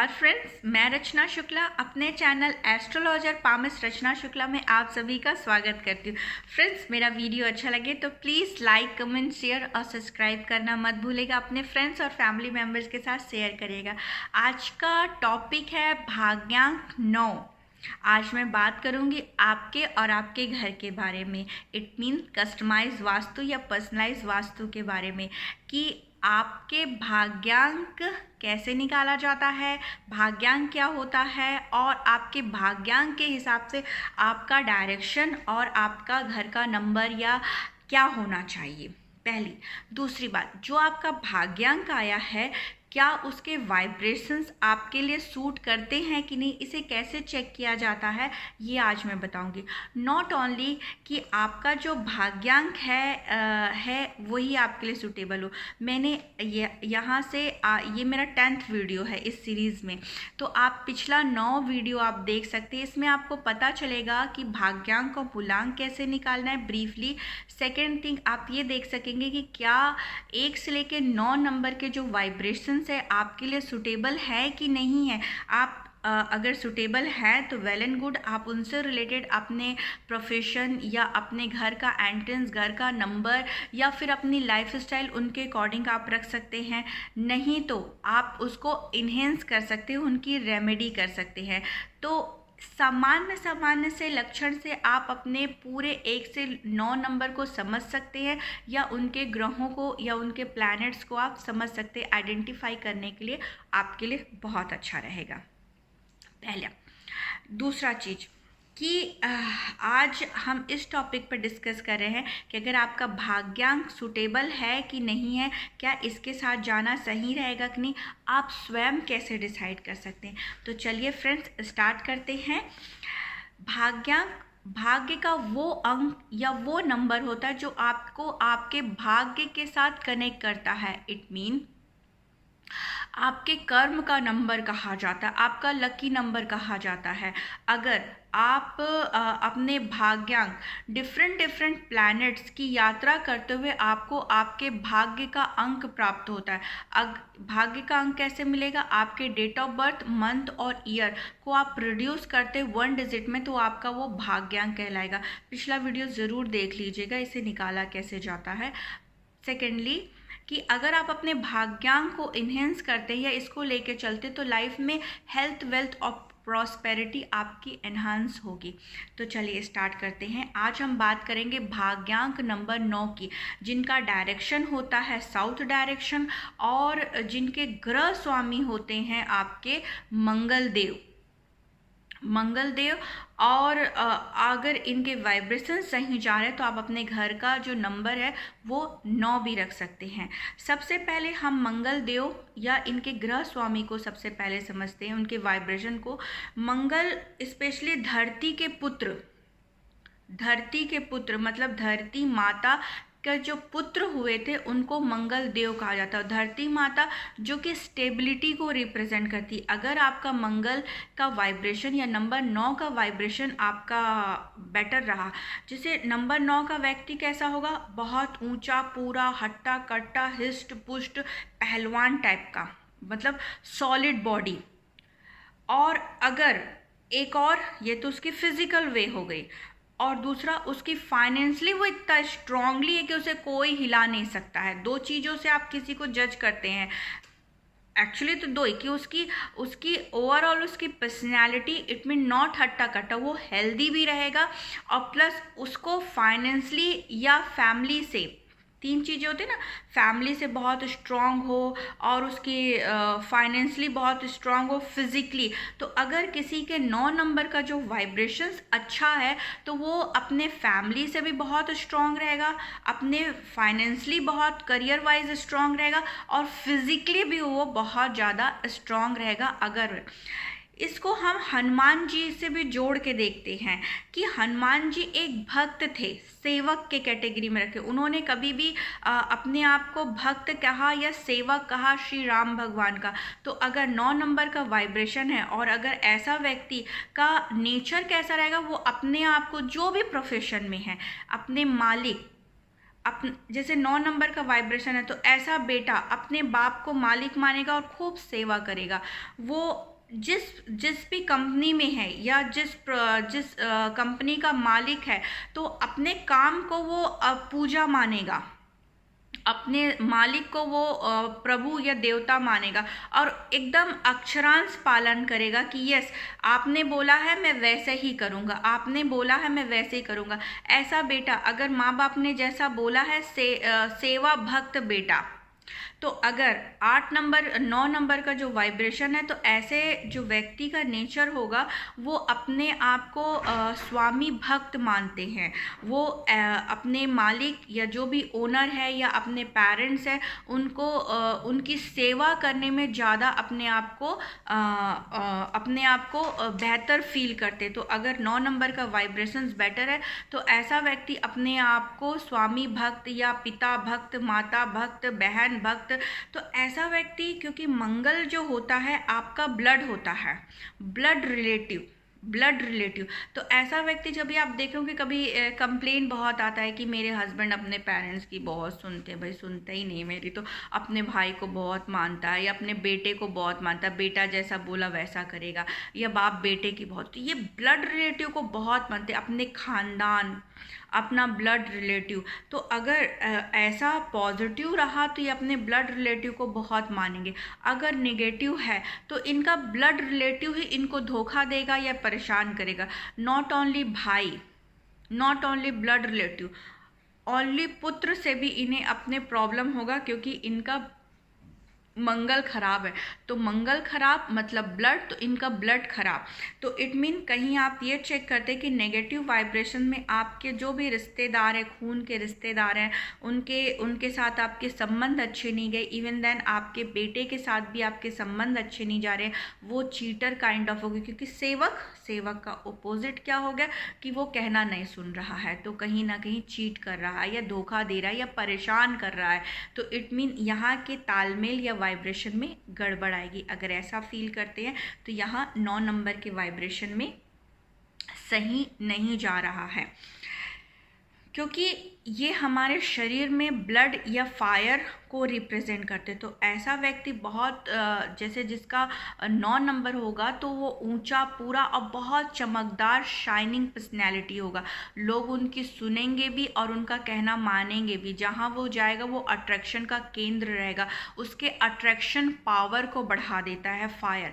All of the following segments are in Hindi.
नमस्कार फ्रेंड्स, मैं रचना शुक्ला अपने चैनल एस्ट्रोलॉजर पामिस रचना शुक्ला में आप सभी का स्वागत करती हूँ। फ्रेंड्स, मेरा वीडियो अच्छा लगे तो प्लीज़ लाइक, कमेंट, शेयर और सब्सक्राइब करना मत भूलिएगा। अपने फ्रेंड्स और फैमिली मेम्बर्स के साथ शेयर करिएगा। आज का टॉपिक है भाग्यांक 9। आज मैं बात करूंगी आपके और आपके घर के बारे में। इट मीन कस्टमाइज वास्तु या पर्सनलाइज वास्तु के बारे में कि आपके भाग्यांक कैसे निकाला जाता है, भाग्यांक क्या होता है और आपके भाग्यांक के हिसाब से आपका डायरेक्शन और आपका घर का नंबर या क्या होना चाहिए। पहली। दूसरी बात, जो आपका भाग्यांक आया है क्या उसके वाइब्रेशंस आपके लिए सूट करते हैं कि नहीं, इसे कैसे चेक किया जाता है ये आज मैं बताऊंगी। नॉट ओनली कि आपका जो भाग्यांक है वही आपके लिए सूटेबल हो। मैंने यहाँ से ये मेरा 10th वीडियो है इस सीरीज़ में, तो आप पिछला 9 वीडियो आप देख सकते हैं। इसमें आपको पता चलेगा कि भाग्यांक और मूलांक कैसे निकालना है ब्रीफली। सेकेंड थिंग, आप ये देख सकेंगे कि क्या 1 से लेकर 9 नंबर के जो वाइब्रेशन है आपके लिए सुटेबल है कि नहीं है। आप अगर सुटेबल है तो वेल एंड गुड, आप उनसे रिलेटेड अपने प्रोफेशन या अपने घर का एंट्रेंस, घर का नंबर या फिर अपनी लाइफ स्टाइल उनके अकॉर्डिंग आप रख सकते हैं। नहीं तो आप उसको इन्हेंस कर सकते हैं, उनकी रेमेडी कर सकते हैं। तो सामान्य से लक्षण से आप अपने पूरे 1 से 9 नंबर को समझ सकते हैं या उनके ग्रहों को या उनके प्लैनेट्स को आप समझ सकते हैं। आइडेंटिफाई करने के लिए आपके लिए बहुत अच्छा रहेगा। पहला। दूसरा चीज़ कि आज हम इस टॉपिक पर डिस्कस कर रहे हैं कि अगर आपका भाग्यांक सूटेबल है कि नहीं है, क्या इसके साथ जाना सही रहेगा कि नहीं, आप स्वयं कैसे डिसाइड कर सकते हैं। तो चलिए फ्रेंड्स स्टार्ट करते हैं। भाग्यांक, भाग्य का वो अंक या वो नंबर होता है जो आपको आपके भाग्य के साथ कनेक्ट करता है। इट मीन आपके कर्म का नंबर कहा जाता है, आपका लकी नंबर कहा जाता है। अगर आप अपने भाग्यांक डिफरेंट प्लैनेट्स की यात्रा करते हुए आपको आपके भाग्य का अंक प्राप्त होता है। भाग्य का अंक कैसे मिलेगा, आपके डेट ऑफ बर्थ, मंथ और ईयर को आप रिड्यूस करते 1 डिजिट में, तो आपका वो भाग्यांक कहलाएगा। पिछला वीडियो ज़रूर देख लीजिएगा, इसे निकाला कैसे जाता है। सेकेंडली कि अगर आप अपने भाग्यांक को इन्हेंस करते हैं या इसको लेके चलते तो लाइफ में हेल्थ, वेल्थ और प्रॉस्पेरिटी आपकी एनहांस होगी। तो चलिए स्टार्ट करते हैं। आज हम बात करेंगे भाग्यांक नंबर 9 की, जिनका डायरेक्शन होता है साउथ डायरेक्शन और जिनके ग्रह स्वामी होते हैं आपके मंगल देव। और अगर इनके वाइब्रेशन सही जा रहे हैं तो आप अपने घर का जो नंबर है वो 9 भी रख सकते हैं। सबसे पहले हम मंगल देव या इनके ग्रह स्वामी को सबसे पहले समझते हैं, उनके वाइब्रेशन को। मंगल स्पेशली धरती के पुत्र मतलब धरती माता का जो पुत्र हुए थे उनको मंगल देव कहा जाता है। धरती माता जो कि स्टेबिलिटी को रिप्रेजेंट करती। अगर आपका मंगल का वाइब्रेशन या नंबर 9 का वाइब्रेशन आपका बेटर रहा, जैसे नंबर 9 का व्यक्ति कैसा होगा, बहुत ऊंचा, पूरा हट्टा कट्टा, हिस्ट पुष्ट, पहलवान टाइप का, मतलब सॉलिड बॉडी। और अगर एक और, ये तो उसकी फिजिकल वे हो गई, और दूसरा उसकी फाइनेंशियली वो इतना स्ट्रांगली है कि उसे कोई हिला नहीं सकता है। 2 चीज़ों से आप किसी को जज करते हैं, एक्चुअली तो 2 ही, कि उसकी ओवरऑल उसकी पर्सनैलिटी, इट मीन नॉट हट्टा कट्टा, वो हेल्दी भी रहेगा और प्लस उसको फाइनेंशियली या फैमिली से, 3 चीज़ें होती है ना, फैमिली से बहुत स्ट्रांग हो और उसकी फाइनेंशियली बहुत स्ट्रांग हो, फिजिकली। तो अगर किसी के 9 नंबर का जो वाइब्रेशंस अच्छा है तो वो अपने फैमिली से भी बहुत स्ट्रांग रहेगा, अपने फाइनेंशियली बहुत करियर वाइज स्ट्रांग रहेगा और फिजिकली भी वो बहुत ज़्यादा स्ट्रांग रहेगा। अगर इसको हम हनुमान जी से भी जोड़ के देखते हैं कि हनुमान जी एक भक्त थे, सेवक के कैटेगरी में रखे। उन्होंने कभी भी अपने आप को भक्त कहा या सेवक कहा श्री राम भगवान का। तो अगर 9 नंबर का वाइब्रेशन है और अगर ऐसा व्यक्ति का नेचर कैसा रहेगा, वो अपने आप को जो भी प्रोफेशन में है अपने मालिक, जैसे 9 नंबर का वाइब्रेशन है तो ऐसा बेटा अपने बाप को मालिक मानेगा और खूब सेवा करेगा। वो जिस जिस भी कंपनी में है या जिस कंपनी का मालिक है, तो अपने काम को वो पूजा मानेगा, अपने मालिक को वो प्रभु या देवता मानेगा और एकदम अक्षरांश पालन करेगा कि यस, आपने बोला है मैं वैसे ही करूँगा, आपने बोला है मैं वैसे ही करूँगा। ऐसा बेटा, अगर माँ बाप ने जैसा बोला है, सेवा भक्त बेटा। तो अगर 9 नंबर का जो वाइब्रेशन है, तो ऐसे जो व्यक्ति का नेचर होगा वो अपने आप को स्वामी भक्त मानते हैं। वो अपने मालिक या जो भी ओनर है या अपने पेरेंट्स है, उनको उनकी सेवा करने में ज़्यादा अपने आप को बेहतर फील करते। तो अगर 9 नंबर का वाइब्रेशंस बेटर है, तो ऐसा व्यक्ति अपने आप को स्वामी भक्त या पिता भक्त, माता भक्त, बहन भक्त। तो ऐसा व्यक्ति, क्योंकि मंगल जो होता है आपका ब्लड होता है, ब्लड रिलेटिव। तो ऐसा व्यक्ति, जब भी आप देखोगे कभी कंप्लेन बहुत आता है कि मेरे हस्बैंड अपने पेरेंट्स की बहुत सुनते हैं। भाई सुनता ही नहीं, मेरी तो अपने भाई को बहुत मानता है या अपने बेटे को बहुत मानता है, बेटा जैसा बोला वैसा करेगा, या बाप बेटे की बहुत। तो ये ब्लड रिलेटिव को बहुत मानते हैं, अपने खानदान, अपना ब्लड रिलेटिव। तो अगर ऐसा पॉजिटिव रहा तो ये अपने ब्लड रिलेटिव को बहुत मानेंगे। अगर नेगेटिव है तो इनका ब्लड रिलेटिव ही इनको धोखा देगा या परेशान करेगा। नॉट ओनली भाई, not only blood relative, only पुत्र से भी इन्हें अपने प्रॉब्लम होगा, क्योंकि इनका मंगल खराब है। तो मंगल खराब मतलब ब्लड, तो इनका ब्लड खराब। तो इट मीन कहीं आप ये चेक करते कि नेगेटिव वाइब्रेशन में आपके जो भी रिश्तेदार हैं, खून के रिश्तेदार हैं, उनके साथ आपके संबंध अच्छे नहीं गए। इवन देन आपके बेटे के साथ भी आपके संबंध अच्छे नहीं जा रहे, वो चीटर काइंड ऑफ हो गए। क्योंकि सेवक का ओपोजिट क्या हो गया कि वो कहना नहीं सुन रहा है, तो कहीं ना कहीं चीट कर रहा है या धोखा दे रहा है या परेशान कर रहा है। तो इट मीन यहाँ के तालमेल या वाइब्रेशन में गड़बड़ आएगी। अगर ऐसा फील करते हैं तो यहाँ 9 नंबर के वाइब्रेशन में सही नहीं जा रहा है, क्योंकि ये हमारे शरीर में ब्लड या फायर को रिप्रेजेंट करते। तो ऐसा व्यक्ति बहुत जैसे जिसका 9 नंबर होगा, तो वो ऊंचा पूरा और बहुत चमकदार शाइनिंग पर्सनैलिटी होगा। लोग उनकी सुनेंगे भी और उनका कहना मानेंगे भी। जहाँ वो जाएगा वो अट्रैक्शन का केंद्र रहेगा, उसके अट्रैक्शन पावर को बढ़ा देता है फायर।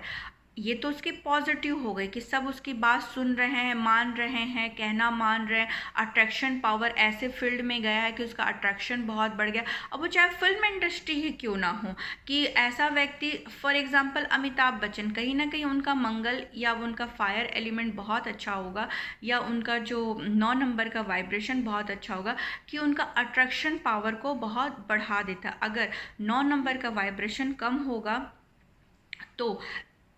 ये तो उसकी पॉजिटिव हो गई कि सब उसकी बात सुन रहे हैं, मान रहे हैं, कहना मान रहे हैं। अट्रैक्शन पावर ऐसे फील्ड में गया है कि उसका अट्रैक्शन बहुत बढ़ गया। अब वो चाहे फिल्म इंडस्ट्री ही क्यों ना हो, कि ऐसा व्यक्ति, फॉर एग्जांपल अमिताभ बच्चन, कहीं ना कहीं उनका मंगल या उनका फायर एलिमेंट बहुत अच्छा होगा, या उनका जो 9 नंबर का वाइब्रेशन बहुत अच्छा होगा कि उनका अट्रैक्शन पावर को बहुत बढ़ा देता। अगर 9 नंबर का वाइब्रेशन कम होगा, तो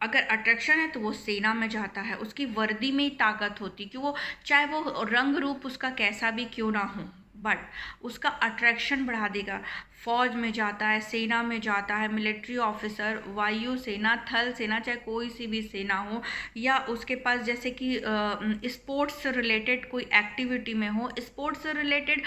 अगर अट्रैक्शन है तो वो सेना में जाता है, उसकी वर्दी में ही ताकत होती, कि वो चाहे वो रंग रूप उसका कैसा भी क्यों ना हो, बट उसका अट्रैक्शन बढ़ा देगा। फौज में जाता है, सेना में जाता है, मिलिट्री ऑफिसर, वायु सेना, थल सेना, चाहे कोई सी भी सेना हो, या उसके पास जैसे कि स्पोर्ट्स से रिलेटेड कोई एक्टिविटी में हो, स्पोर्ट्स से रिलेटेड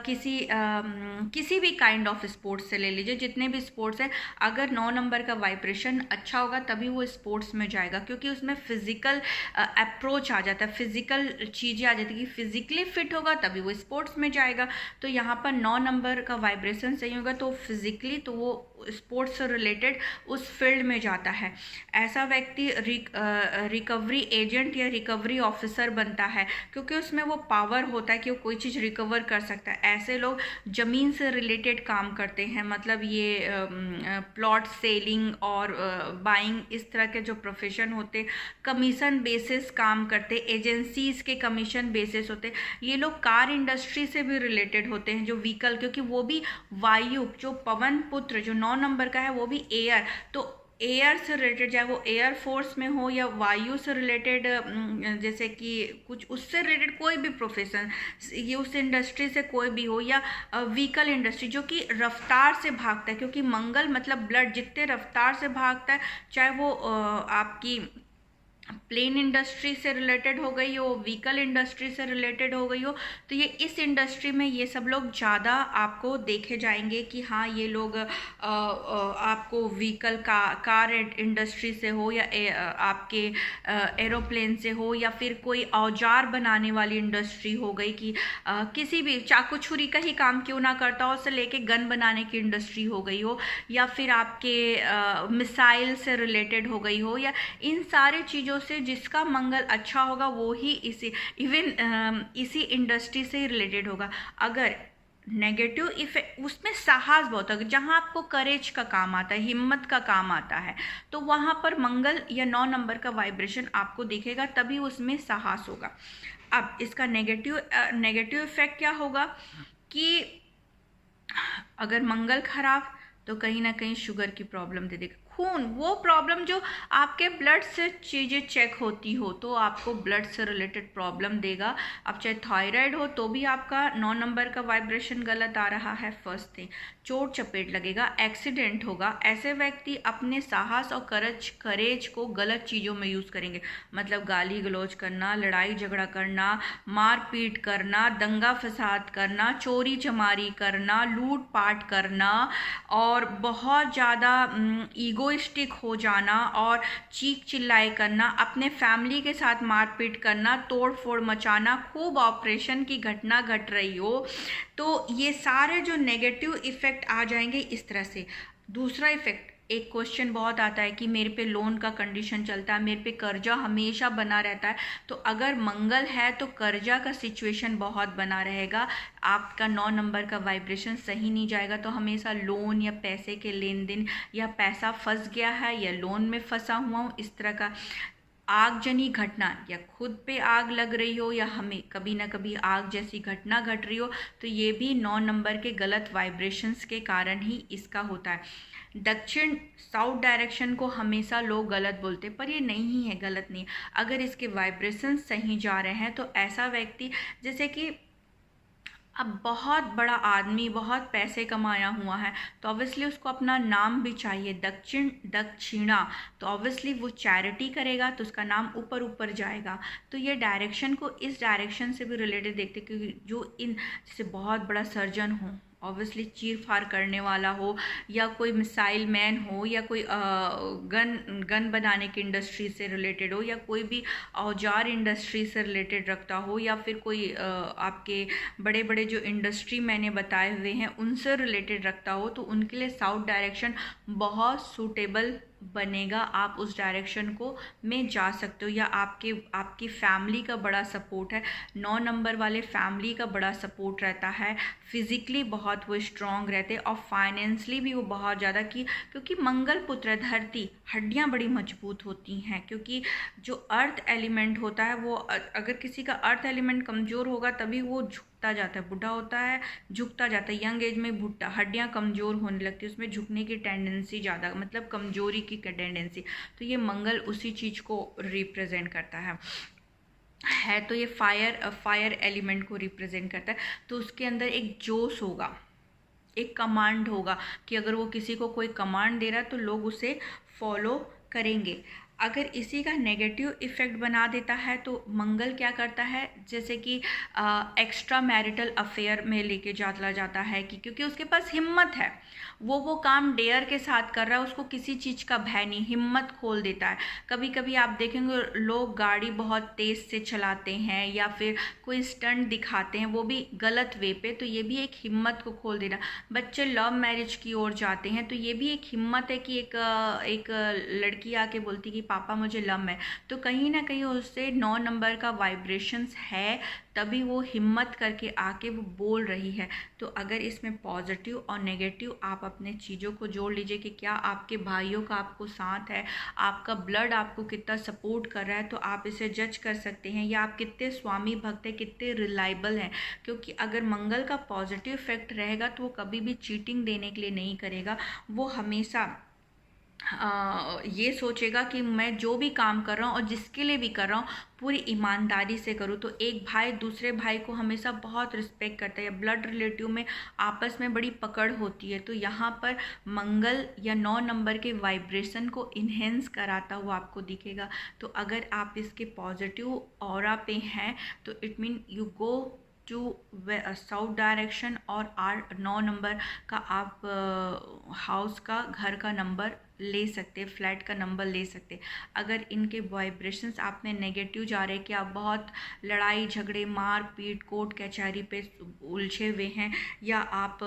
किसी भी काइंड ऑफ स्पोर्ट्स से ले लीजिए, जितने भी स्पोर्ट्स हैं, अगर 9 नंबर का वाइब्रेशन अच्छा होगा तभी वो स्पोर्ट्स में जाएगा, क्योंकि उसमें फिजिकल अप्रोच आ जाता है, फिजिकल चीज़ें आ जाती है कि फिजिकली फिट होगा तभी वो स्पोर्ट्स में जाएगा। तो यहाँ पर 9 नंबर का वाइब्रेशन सही होगा तो फिजिकली तो वो स्पोर्ट्स से रिलेटेड उस फील्ड में जाता है। ऐसा व्यक्ति रिकवरी एजेंट या रिकवरी ऑफिसर बनता है, क्योंकि उसमें वो पावर होता है कि वो कोई चीज़ रिकवर कर सकता है। ऐसे लोग ज़मीन से रिलेटेड काम करते हैं, मतलब ये प्लॉट सेलिंग और बाइंग, इस तरह के जो प्रोफेशन होते, कमीशन बेसिस काम करते, एजेंसीज के कमीशन बेसिस होते। ये लोग कार इंडस्ट्री से भी रिलेटेड होते हैं, जो व्हीकल, क्योंकि वो भी वायु, जो पवन पुत्र जो 9 नंबर का है वो भी एयर, तो एयर से रिलेटेड, चाहे वो एयर फोर्स में हो या वायु से रिलेटेड, जैसे कि कुछ उससे रिलेटेड कोई भी प्रोफेशन, ये उस इंडस्ट्री से कोई भी हो, या व्हीकल इंडस्ट्री जो कि रफ्तार से भागता है, क्योंकि मंगल मतलब ब्लड, जितने रफ्तार से भागता है, चाहे वो आपकी प्लेन इंडस्ट्री से रिलेटेड हो गई हो, व्हीकल इंडस्ट्री से रिलेटेड हो गई हो, तो ये इस इंडस्ट्री में ये सब लोग ज़्यादा आपको देखे जाएंगे कि हाँ ये लोग आपको व्हीकल कार इंडस्ट्री से हो, या आपके एरोप्लेन से हो, या फिर कोई औजार बनाने वाली इंडस्ट्री हो गई कि किसी भी चाकू छुरी का ही काम क्यों ना करता हो, उससे लेके गन बनाने की इंडस्ट्री हो गई हो, या फिर आपके मिसाइल से रिलेटेड हो गई हो, या इन सारे चीज़ों से जिसका मंगल अच्छा होगा वो ही इसी इंडस्ट्री से रिलेटेड होगा। अगर नेगेटिव इफेक्ट उसमें साहस बहुत है, जहाँ आपको करेज का काम आता है, हिम्मत का काम आता है, तो वहाँ पर मंगल या 9 नंबर का वाइब्रेशन आपको दिखेगा, तभी उसमें साहस होगा। अब इसका नेगेटिव इफेक्ट क्या होगा कि अगर मंगल खराब तो कहीं ना कहीं शुगर की प्रॉब्लम दे देगा। खून, वो प्रॉब्लम जो आपके ब्लड से चीज़ें चेक होती हो तो आपको ब्लड से रिलेटेड प्रॉब्लम देगा। अब चाहे थायराइड हो तो भी आपका 9 नंबर का वाइब्रेशन गलत आ रहा है। फर्स्ट थिंग, चोट चपेट लगेगा, एक्सीडेंट होगा। ऐसे व्यक्ति अपने साहस और करेज को गलत चीज़ों में यूज़ करेंगे, मतलब गाली गलौज करना, लड़ाई झगड़ा करना, मारपीट करना, दंगा फसाद करना, चोरी चमारी करना, लूट पाट करना, और बहुत ज़्यादा ईगोइस्टिक हो जाना और चीख चिल्लाई करना, अपने फैमिली के साथ मारपीट करना, तोड़ फोड़ मचाना, खूब ऑपरेशन की घटना घट रही हो, तो ये सारे जो नेगेटिव इफ़ेक्ट आ जाएंगे इस तरह से। दूसरा इफ़ेक्ट, एक क्वेश्चन बहुत आता है कि मेरे पे लोन का कंडीशन चलता है, मेरे पे कर्जा हमेशा बना रहता है, तो अगर मंगल है तो कर्जा का सिचुएशन बहुत बना रहेगा। आपका 9 नंबर का वाइब्रेशन सही नहीं जाएगा तो हमेशा लोन या पैसे के लेन देन, या पैसा फंस गया है या लोन में फंसा हुआ हूँ, इस तरह का आगजनी घटना, या खुद पे आग लग रही हो या हमें कभी ना कभी आग जैसी घटना घट रही हो, तो ये भी 9 नंबर के गलत वाइब्रेशंस के कारण ही इसका होता है। दक्षिण साउथ डायरेक्शन को हमेशा लोग गलत बोलते हैं, पर ये नहीं है, गलत नहीं। अगर इसके वाइब्रेशन सही जा रहे हैं तो ऐसा व्यक्ति, जैसे कि अब बहुत बड़ा आदमी बहुत पैसे कमाया हुआ है तो ऑब्वियसली उसको अपना नाम भी चाहिए, दक्षिणा, तो ऑब्वियसली वो चैरिटी करेगा तो उसका नाम ऊपर ऊपर जाएगा। तो ये डायरेक्शन को इस डायरेक्शन से भी रिलेटेड देखते, क्योंकि जो इन जैसे बहुत बड़ा सर्जन हो, ऑब्वियसली चीर फाड़ करने वाला हो, या कोई मिसाइल मैन हो, या कोई गन बनाने की इंडस्ट्री से रिलेटेड हो, या कोई भी औजार इंडस्ट्री से रिलेटेड रखता हो, या फिर कोई आपके बड़े बड़े जो इंडस्ट्री मैंने बताए हुए हैं उनसे रिलेटेड रखता हो, तो उनके लिए साउथ डायरेक्शन बहुत सूटेबल बनेगा। आप उस डायरेक्शन को में जा सकते हो, या आपकी फैमिली का बड़ा सपोर्ट है। 9 नंबर वाले फैमिली का बड़ा सपोर्ट रहता है, फिजिकली बहुत वो स्ट्रांग रहते हैं, और फाइनेंशली भी वो बहुत ज़्यादा, क्योंकि मंगल पुत्र धरती, हड्डियाँ बड़ी मजबूत होती हैं, क्योंकि जो अर्थ एलिमेंट होता है वो अगर किसी का अर्थ एलिमेंट कमज़ोर होगा तभी वो झुकता जाता है, बुढ़ा होता है झुकता जाता है, यंग एज में भुट्टा हड्डियाँ कमज़ोर होने लगती है, उसमें झुकने की टेंडेंसी ज़्यादा, मतलब कमज़ोरी की टेंडेंसी। तो ये मंगल उसी चीज़ को रिप्रेजेंट करता है तो ये फायर एलिमेंट को रिप्रेजेंट करता है। तो उसके अंदर एक जोश होगा, एक कमांड होगा कि अगर वो किसी को कोई कमांड दे रहा है तो लोग उसे फॉलो करेंगे। अगर इसी का नेगेटिव इफ़ेक्ट बना देता है तो मंगल क्या करता है, जैसे कि एक्स्ट्रा मैरिटल अफेयर में लेके चला जाता है, कि क्योंकि उसके पास हिम्मत है, वो काम डेयर के साथ कर रहा है, उसको किसी चीज़ का भय नहीं, हिम्मत खोल देता है। कभी कभी आप देखेंगे लोग गाड़ी बहुत तेज़ से चलाते हैं या फिर कोई स्टंट दिखाते हैं, वो भी गलत वे पे, तो ये भी एक हिम्मत को खोल देना। बच्चे लव मैरिज की ओर जाते हैं तो ये भी एक हिम्मत है कि एक लड़की आके बोलती कि पापा मुझे लव है, तो कहीं ना कहीं उससे 9 नंबर का वाइब्रेशंस है, तभी वो हिम्मत करके आके वो बोल रही है। तो अगर इसमें पॉजिटिव और नेगेटिव आप अपने चीज़ों को जोड़ लीजिए कि क्या आपके भाइयों का आपको साथ है, आपका ब्लड आपको कितना सपोर्ट कर रहा है, तो आप इसे जज कर सकते हैं, या आप कितने स्वामी भक्त हैं, कितने रिलायबल हैं। क्योंकि अगर मंगल का पॉजिटिव इफेक्ट रहेगा तो वो कभी भी चीटिंग देने के लिए नहीं करेगा, वो हमेशा ये सोचेगा कि मैं जो भी काम कर रहा हूँ और जिसके लिए भी कर रहा हूँ पूरी ईमानदारी से करूँ। तो एक भाई दूसरे भाई को हमेशा बहुत रिस्पेक्ट करता है। ब्लड रिलेटिव में आपस में बड़ी पकड़ होती है। तो यहाँ पर मंगल या 9 नंबर के वाइब्रेशन को इन्हेंस कराता हुआ आपको दिखेगा। तो अगर आप इसके पॉजिटिव ऑरा पे हैं तो it mean you go to south direction और 9 नंबर का आप हाउस का घर का नंबर ले सकते, फ्लैट का नंबर ले सकते। अगर इनके वाइब्रेशंस आपने नेगेटिव जा रहे हैं कि आप बहुत लड़ाई झगड़े मार पीट कोर्ट कचहरी पे उलझे हुए हैं, या आप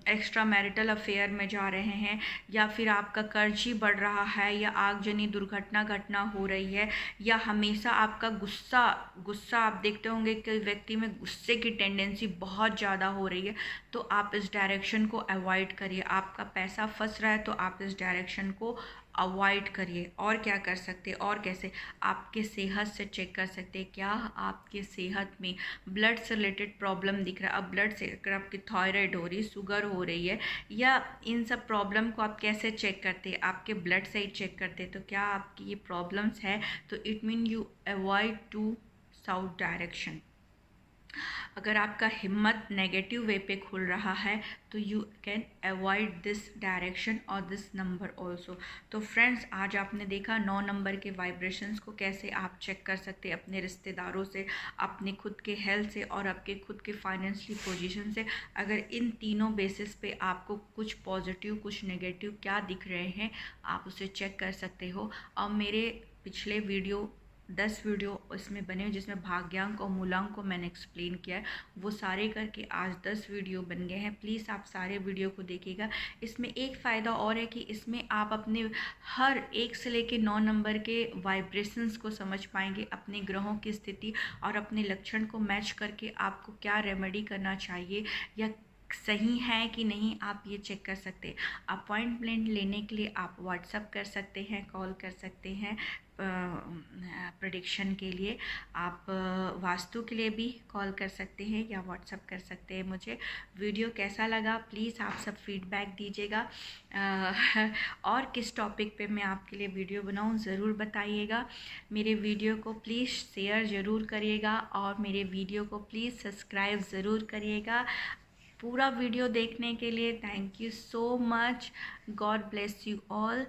एक्स्ट्रा मैरिटल अफेयर में जा रहे हैं, या फिर आपका कर्ज ही बढ़ रहा है, या आगजनी दुर्घटना घटना हो रही है, या हमेशा आपका गुस्सा आप देखते होंगे कि व्यक्ति में गुस्से की टेंडेंसी बहुत ज़्यादा हो रही है, तो आप इस डायरेक्शन को अवॉइड करिए। आपका पैसा फंस रहा है तो आप इस डायरेक्शन को अवॉइड करिए। और क्या कर सकते, और कैसे आपके सेहत से चेक कर सकते हैं। क्या आपके सेहत में ब्लड से रिलेटेड प्रॉब्लम दिख रहा है? अब ब्लड से अगर आपकी थायराइड हो रही है, शुगर हो रही है, या इन सब प्रॉब्लम को आप कैसे चेक करते हैं? आपके ब्लड से ही चेक करते हैं। तो क्या आपकी ये प्रॉब्लम्स है तो it mean you avoid to south direction. अगर आपका हिम्मत नेगेटिव वे पे खुल रहा है तो you can avoid this direction और दिस नंबर ऑल्सो। तो फ्रेंड्स, आज आपने देखा 9 नंबर के वाइब्रेशंस को कैसे आप चेक कर सकते हैं अपने रिश्तेदारों से, अपने खुद के हेल्थ से और आपके खुद के फाइनेंशियली पोजीशन से। अगर इन तीनों बेसिस पे आपको कुछ पॉजिटिव कुछ नेगेटिव क्या दिख रहे हैं आप उसे चेक कर सकते हो। और मेरे पिछले वीडियो 10 वीडियो इसमें बने हुए जिसमें भाग्यांक और मूलांक को मैंने एक्सप्लेन किया है, वो सारे करके आज 10 वीडियो बन गए हैं। प्लीज़ आप सारे वीडियो को देखिएगा। इसमें एक फ़ायदा और है कि इसमें आप अपने हर 1 से लेके 9 नंबर के वाइब्रेशंस को समझ पाएंगे, अपने ग्रहों की स्थिति और अपने लक्षण को मैच करके आपको क्या रेमेडी करना चाहिए या सही है कि नहीं आप ये चेक कर सकते हैं। अपॉइंटमेंट लेने के लिए आप व्हाट्सअप कर सकते हैं, कॉल कर सकते हैं। प्रेडिक्शन के लिए आप वास्तु के लिए भी कॉल कर सकते हैं या व्हाट्सअप कर सकते हैं मुझे। वीडियो कैसा लगा प्लीज़ आप सब फीडबैक दीजिएगा। और किस टॉपिक पे मैं आपके लिए वीडियो बनाऊं ज़रूर बताइएगा। मेरे वीडियो को प्लीज़ शेयर ज़रूर करिएगा और मेरे वीडियो को प्लीज़ सब्सक्राइब ज़रूर करिएगा। पूरा वीडियो देखने के लिए thank you so much. God bless you all.